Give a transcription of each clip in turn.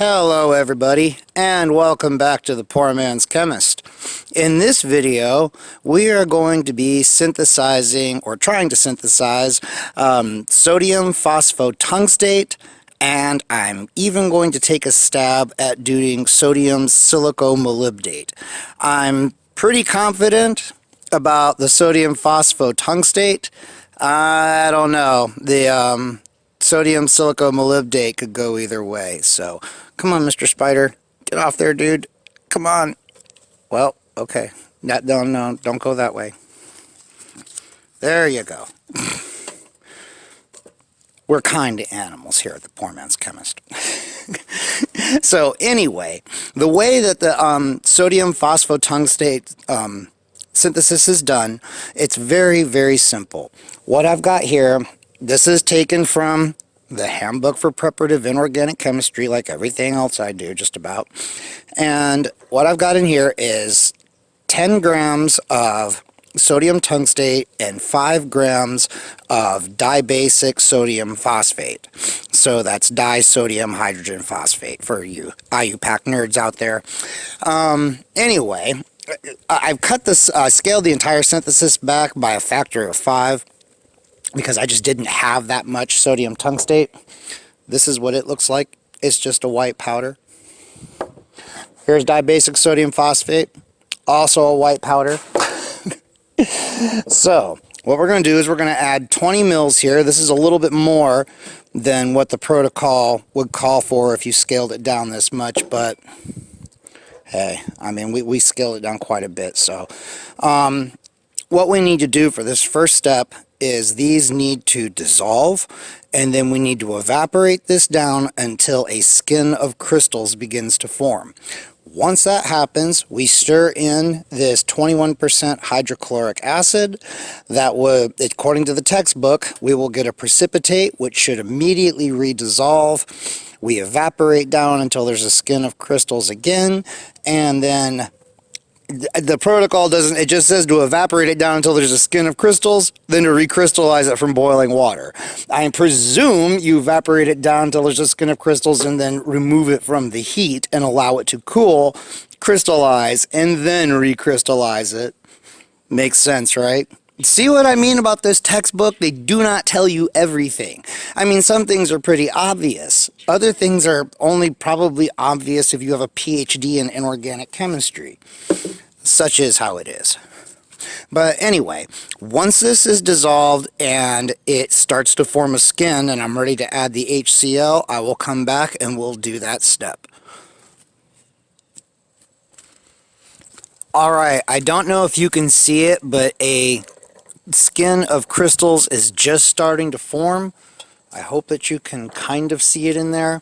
Hello everybody, and welcome back to the Poor Man's Chemist. In this video, we are going to be synthesizing, or trying to synthesize, sodium phosphotungstate, and I'm even going to take a stab at doing sodium silicomolybdate. I'm pretty confident about the sodium phosphotungstate. I don't know. The sodium silicomolybdate could go either way. So, come on, Mr. Spider. Get off there, dude. Come on. Well, okay. No, don't go that way. There you go. We're kind to animals here at the Poor Man's Chemist. So, anyway, the way that the sodium phosphotungstate synthesis is done, it's very, very simple. What I've got here, this is taken from the Handbook for Preparative Inorganic Chemistry, like everything else I do, just about. And what I've got in here is 10 grams of sodium tungstate and 5 grams of dibasic sodium phosphate. So that's disodium hydrogen phosphate for you IUPAC nerds out there. Anyway, I've cut this, scaled the entire synthesis back by a factor of 5 because I just didn't have that much sodium tungstate. This is what it looks like. It's just a white powder. Here's dibasic sodium phosphate, also a white powder. So, what we're going to do is we're going to add 20 mils here. This is a little bit more than what the protocol would call for if you scaled it down this much, but hey, I mean, we scaled it down quite a bit. So, what we need to do for this first step is these need to dissolve, and then we need to evaporate this down until a skin of crystals begins to form. Once that happens, we stir in this 21% hydrochloric acid. That would, according to the textbook, we will get a precipitate, which should immediately redissolve. We evaporate down until there's a skin of crystals again, and then the protocol doesn't, it just says to evaporate it down until there's a skin of crystals, then to recrystallize it from boiling water. I presume you evaporate it down until there's a skin of crystals and then remove it from the heat and allow it to cool, crystallize, and then recrystallize it. Makes sense, right? See what I mean about this textbook? They do not tell you everything. I mean, some things are pretty obvious. Other things are only probably obvious if you have a PhD in inorganic chemistry. Such is how it is. But anyway, once this is dissolved and it starts to form a skin and I'm ready to add the HCl, I will come back and we'll do that step. Alright, I don't know if you can see it, but a skin of crystals is just starting to form. I hope that you can kind of see it in there.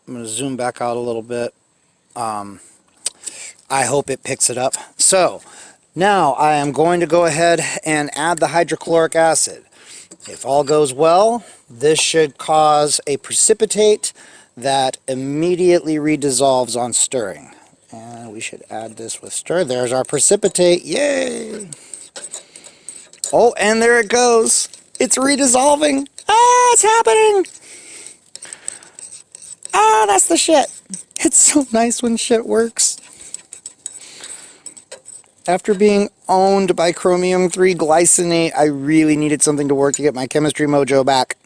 I'm going to zoom back out a little bit. I hope it picks it up. So, now I am going to go ahead and add the hydrochloric acid. If all goes well, this should cause a precipitate that immediately redissolves on stirring. And we should add this with stir. There's our precipitate. Yay! Oh, and there it goes. It's redissolving. Ah, it's happening. Ah, that's the shit. It's so nice when shit works. After being owned by chromium 3 glycinate, I really needed something to work to get my chemistry mojo back.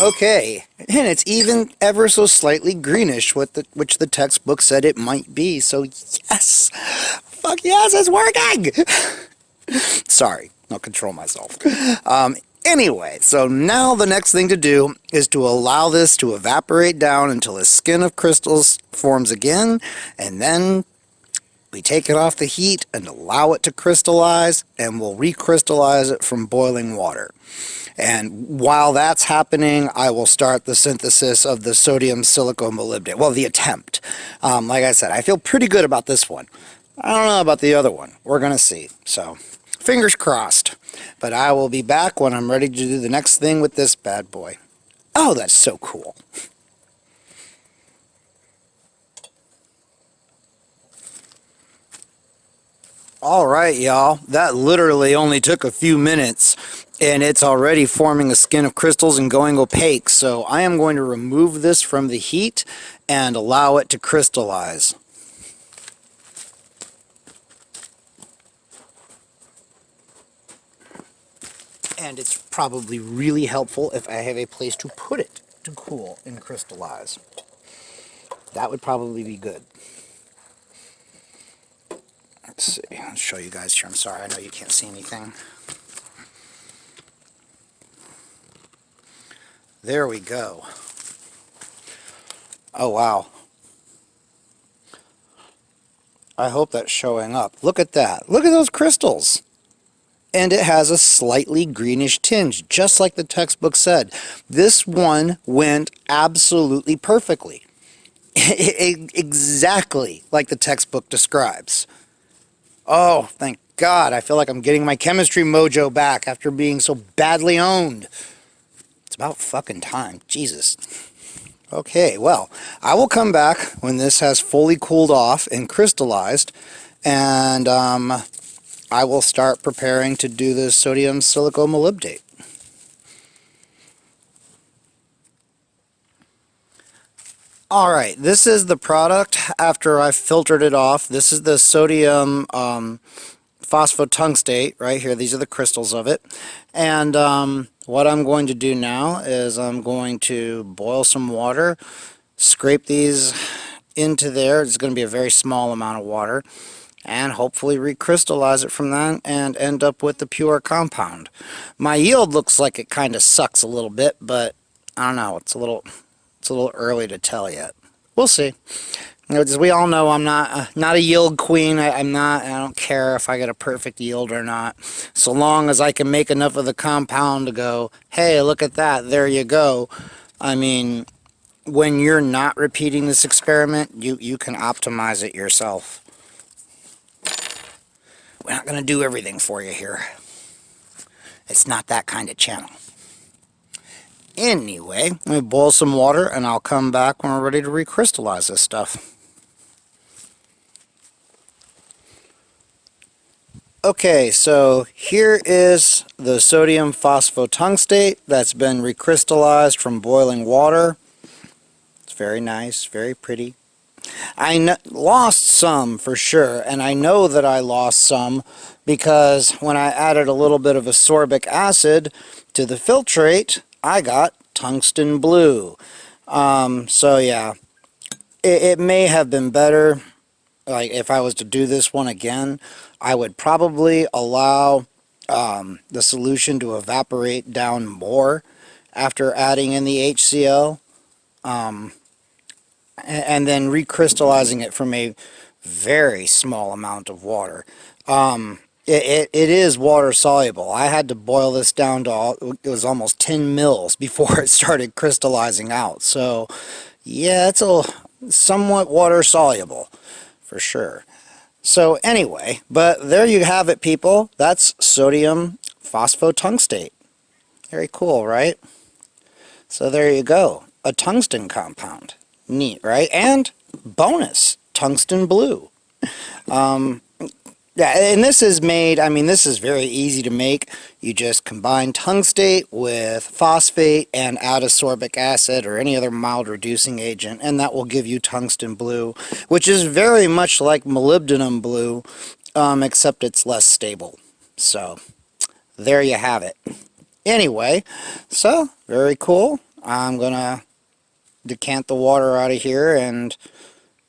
Okay, and it's even ever so slightly greenish, which the textbook said it might be, so yes! Fuck yes, it's working! Sorry, I'll control myself. Anyway, so now the next thing to do is to allow this to evaporate down until a skin of crystals forms again, and then we take it off the heat and allow it to crystallize, and we'll recrystallize it from boiling water. And while that's happening, I will start the synthesis of the sodium silicomolybdate. Well, the attempt. Like I said, I feel pretty good about this one. I don't know about the other one. We're going to see. So, fingers crossed. But I will be back when I'm ready to do the next thing with this bad boy. Oh, that's so cool. Alright, y'all. That literally only took a few minutes. And it's already forming a skin of crystals and going opaque, so I am going to remove this from the heat and allow it to crystallize. And it's probably really helpful if I have a place to put it to cool and crystallize. That would probably be good. Let's see, I'll show you guys here. I'm sorry, I know you can't see anything. There we go. Oh, wow. I hope that's showing up. Look at that. Look at those crystals. And it has a slightly greenish tinge, just like the textbook said. This one went absolutely perfectly. Exactly like the textbook describes. Oh, thank God. I feel like I'm getting my chemistry mojo back after being so badly owned. It's about fucking time. Jesus. Okay, well, I will come back when this has fully cooled off and crystallized, and I will start preparing to do the sodium silicomolybdate. Alright, this is the product after I've filtered it off. This is the sodium phosphotungstate right here. These are the crystals of it. And what I'm going to do now is I'm going to boil some water, scrape these into there. It's going to be a very small amount of water, and hopefully recrystallize it from that and end up with the pure compound. My yield looks like it kind of sucks a little bit, but I don't know, it's a little early to tell yet. We'll see. You know, as we all know, I'm not a yield queen. I don't care if I get a perfect yield or not, so long as I can make enough of the compound to go, hey, look at that, there you go. I mean, when you're not repeating this experiment, you can optimize it yourself. We're not going to do everything for you here. It's not that kind of channel. Anyway, let me boil some water and I'll come back when we're ready to recrystallize this stuff. Okay, so here is the sodium phosphotungstate that's been recrystallized from boiling water. It's very nice, very pretty. I lost some for sure, and I know that I lost some because when I added a little bit of ascorbic acid to the filtrate, I got tungsten blue. So yeah, it may have been better. Like if I was to do this one again, I would probably allow the solution to evaporate down more after adding in the HCl. And then recrystallizing it from a very small amount of water. It is water soluble. I had to boil this down to, it was almost 10 mils before it started crystallizing out. So yeah, it's somewhat water soluble for sure. So anyway, but there you have it, people. That's sodium phosphotungstate. Very cool, right? So there you go. A tungsten compound. Neat, right? And bonus, tungsten blue. Yeah, and this is made, I mean, this is very easy to make. You just combine tungstate with phosphate and add ascorbic acid or any other mild reducing agent, and that will give you tungsten blue, which is very much like molybdenum blue, except it's less stable. So, there you have it. Anyway, so, very cool. I'm going to decant the water out of here and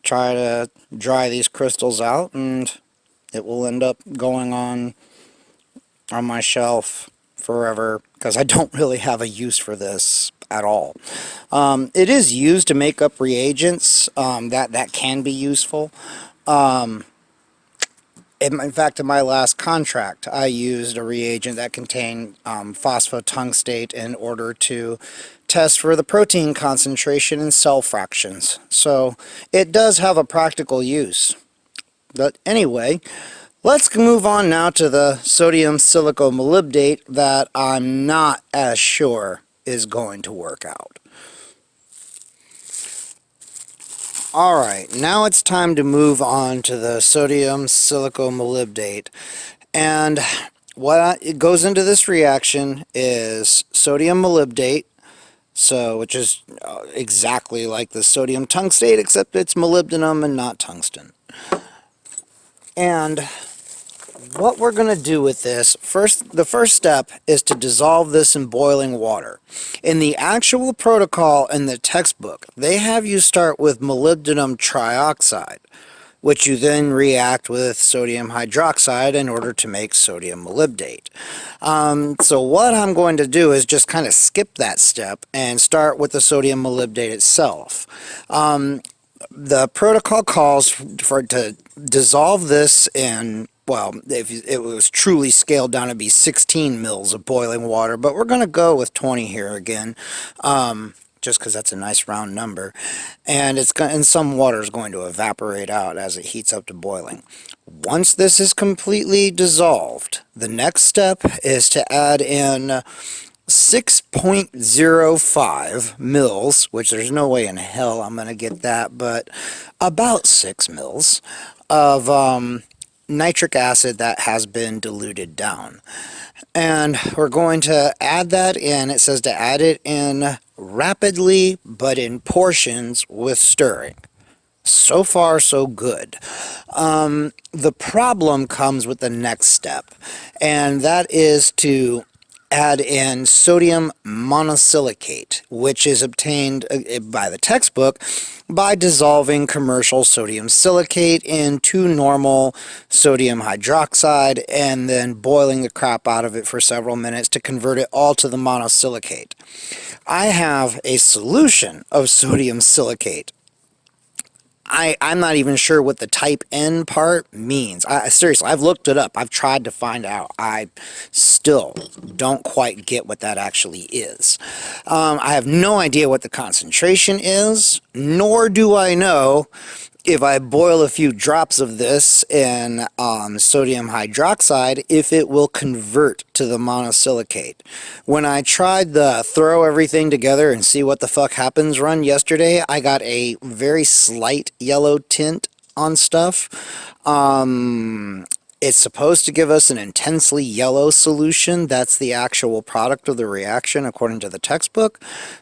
try to dry these crystals out, and it will end up going on my shelf forever because I don't really have a use for this at all. It is used to make up reagents that can be useful. In fact, in my last contract, I used a reagent that contained phosphotungstate in order to test for the protein concentration and cell fractions. So it does have a practical use. But anyway, let's move on now to the sodium silicomolybdate that I'm not as sure is going to work out. Alright, now it's time to move on to the sodium silicomolybdate. And it goes into this reaction is sodium molybdate, so which is exactly like the sodium tungstate, except it's molybdenum and not tungsten. And what we're going to do with this, the first step is to dissolve this in boiling water. In the actual protocol in the textbook, they have you start with molybdenum trioxide, which you then react with sodium hydroxide in order to make sodium molybdate. So what I'm going to do is just kind of skip that step and start with the sodium molybdate itself. The protocol calls for it to dissolve this in, well, if it was truly scaled down, it'd be 16 mils of boiling water, but we're going to go with 20 here again, just because that's a nice round number. And some water is going to evaporate out as it heats up to boiling. Once this is completely dissolved, the next step is to add in 6.05 mils, which there's no way in hell I'm going to get that, but about 6 mils of nitric acid that has been diluted down. And we're going to add that in. It says to add it in rapidly, but in portions with stirring. So far, so good. The problem comes with the next step, and that is to add in sodium monosilicate, which is obtained by the textbook by dissolving commercial sodium silicate into normal sodium hydroxide and then boiling the crap out of it for several minutes to convert it all to the monosilicate. I have a solution of sodium silicate. I'm not even sure what the type N part means. Seriously, I've looked it up. I've tried to find out. I still don't quite get what that actually is. I have no idea what the concentration is, nor do I know if I boil a few drops of this in sodium hydroxide, if it will convert to the monosilicate. When I tried the throw everything together and see what the fuck happens run yesterday, I got a very slight yellow tint on stuff. It's supposed to give us an intensely yellow solution. That's the actual product of the reaction according to the textbook.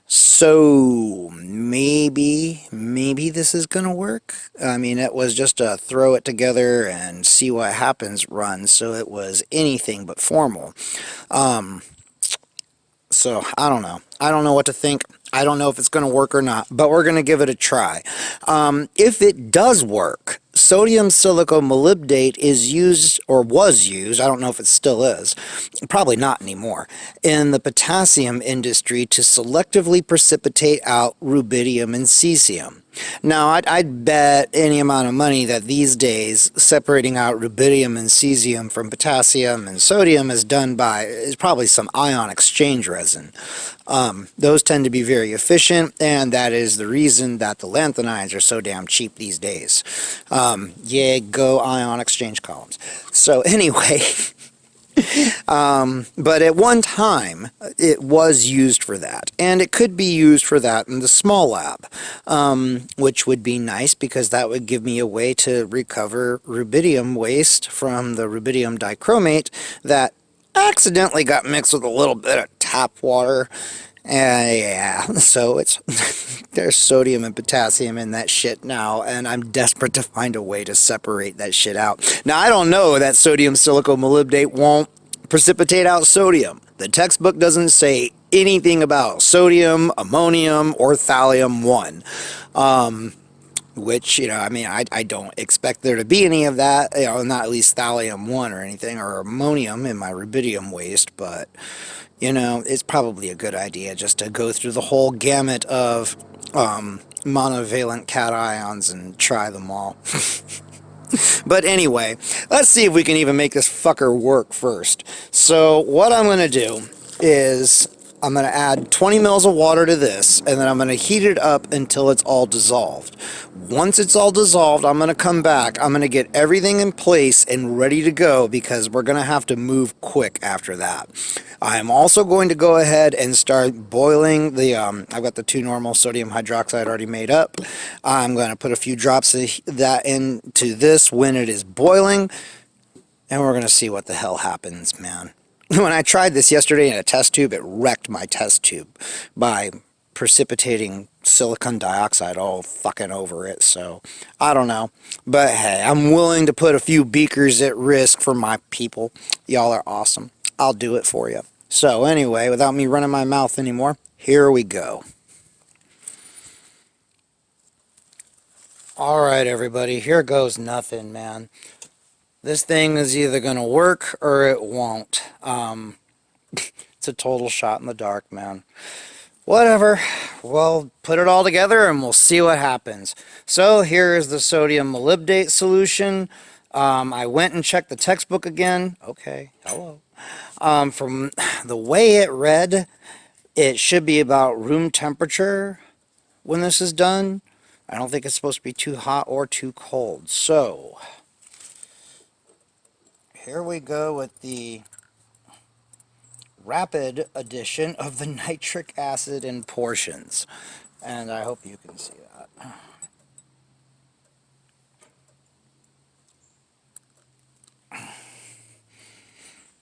So maybe this is going to work. I mean, it was just a throw it together and see what happens run, so it was anything but formal. So I don't know. I don't know what to think. I don't know if it's going to work or not, but we're going to give it a try. If it does work, sodium silicomolybdate is used, or was used, I don't know if it still is, probably not anymore, in the potassium industry to selectively precipitate out rubidium and cesium. Now, I'd bet any amount of money that these days separating out rubidium and cesium from potassium and sodium is probably some ion exchange resin. Those tend to be very efficient, and that is the reason that the lanthanides are so damn cheap these days. Yeah, go ion exchange columns. So anyway, but at one time it was used for that, and it could be used for that in the small lab, which would be nice because that would give me a way to recover rubidium waste from the rubidium dichromate that accidentally got mixed with a little bit of tap water. Yeah, so it's there's sodium and potassium in that shit now, and I'm desperate to find a way to separate that shit out. Now, I don't know that sodium silicomolybdate won't precipitate out sodium. The textbook doesn't say anything about sodium, ammonium, or thallium-1. Which, I mean, I don't expect there to be any of that, not at least thallium-1 or anything, or ammonium in my rubidium waste, but it's probably a good idea just to go through the whole gamut of monovalent cations and try them all. But anyway, let's see if we can even make this fucker work first. So what I'm going to do is I'm going to add 20 mils of water to this, and then I'm going to heat it up until it's all dissolved. Once it's all dissolved, I'm going to come back. I'm going to get everything in place and ready to go because we're going to have to move quick after that. I'm also going to go ahead and start boiling the, I've got the 2 normal sodium hydroxide already made up. I'm going to put a few drops of that into this when it is boiling. And we're going to see what the hell happens, man. When I tried this yesterday in a test tube, it wrecked my test tube by precipitating silicon dioxide all fucking over it. So, I don't know. But hey, I'm willing to put a few beakers at risk for my people. Y'all are awesome. I'll do it for you. So anyway, without me running my mouth anymore, here we go. Alright everybody, here goes nothing, man. This thing is either going to work or it won't. It's a total shot in the dark, man. Whatever. We'll put it all together and we'll see what happens. So here is the sodium molybdate solution. I went and checked the textbook again. Okay, hello. From the way it read, it should be about room temperature when this is done. I don't think it's supposed to be too hot or too cold. So here we go with the rapid addition of the nitric acid in portions. And I hope you can see that.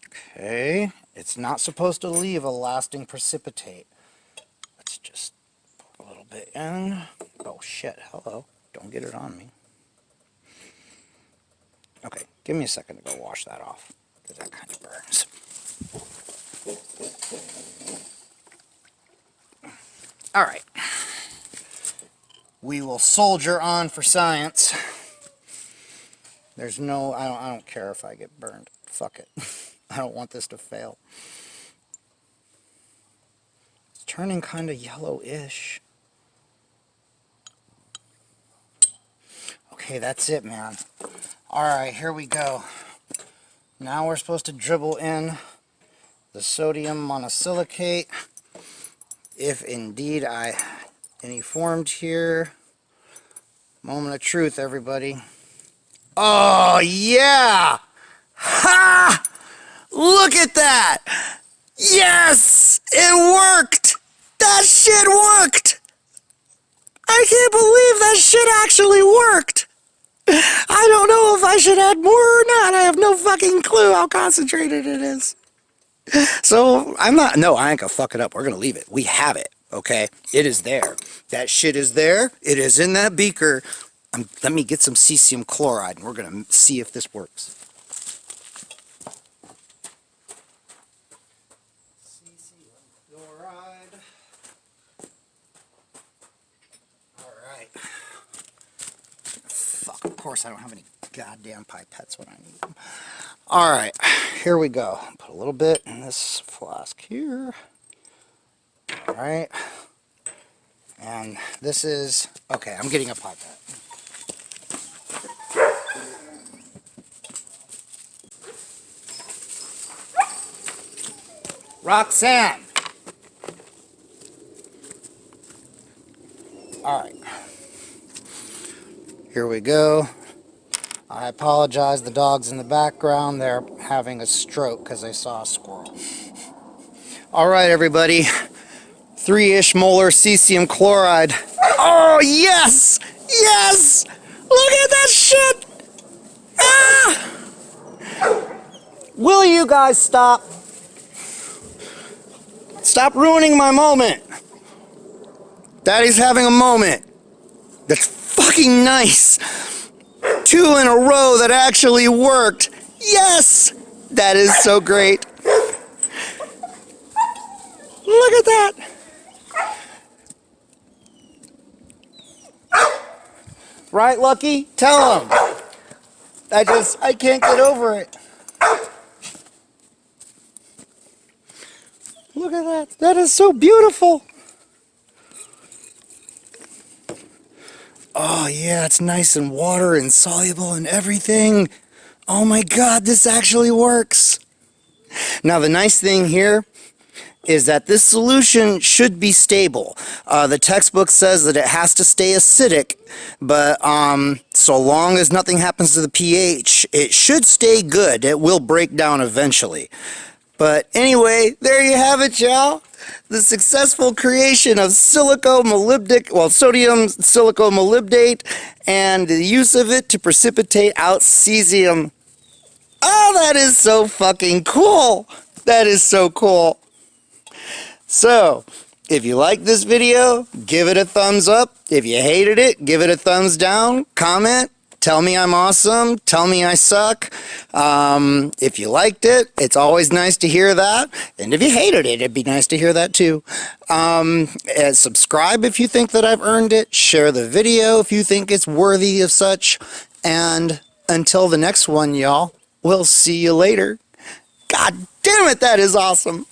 Okay, it's not supposed to leave a lasting precipitate. Let's just pour a little bit in. Oh shit, hello. Don't get it on me. Okay, give me a second to go wash that off, because that kind of burns. Alright. We will soldier on for science. There's no, I don't care if I get burned. Fuck it. I don't want this to fail. It's turning kind of yellowish. Okay, that's it, man. Alright, here we go. Now we're supposed to dribble in the sodium monosilicate. If indeed any formed here. Moment of truth, everybody. Oh, yeah! Ha! Look at that! Yes! It worked! That shit worked! I can't believe that shit actually worked! I don't know if I should add more or not. I have no fucking clue how concentrated it is. So, I ain't gonna fuck it up. We're gonna leave it. We have it, okay? It is there. That shit is there. It is in that beaker. Let me get some cesium chloride, and we're gonna see if this works. Cesium chloride. Alright. Fuck, of course I don't have any goddamn pipettes when I need them. Alright, here we go. Put a little bit in this flask here. Alright. And this is... Okay, I'm getting a pipette. Roxanne! Alright. Here we go. I apologize, the dog's in the background. They're having a stroke because they saw a squirrel. Alright, everybody. 3-ish molar cesium chloride. Oh, yes! Yes! Look at that shit! Ah! Will you guys stop? Stop ruining my moment. Daddy's having a moment. That's fucking nice. 2 in a row that actually worked. Yes! That is so great. Look at that. Right, Lucky? Tell him. I can't get over it. Look at that. That is so beautiful. Oh, yeah, it's nice and water insoluble and everything. Oh my God, this actually works. Now, the nice thing here is that this solution should be stable. The textbook says that it has to stay acidic, but so long as nothing happens to the pH, it should stay good. It will break down eventually. But anyway, there you have it, y'all. The successful creation of sodium silicomolybdate, and the use of it to precipitate out cesium Oh, that is so fucking cool. That is so cool. So, if you like this video, give it a thumbs up. If you hated it, give it a thumbs down. Comment. Tell me I'm awesome. Tell me I suck. If you liked it, it's always nice to hear that. And if you hated it, it'd be nice to hear that too. And subscribe if you think that I've earned it. Share the video if you think it's worthy of such. And until the next one, y'all, we'll see you later. God damn it, that is awesome.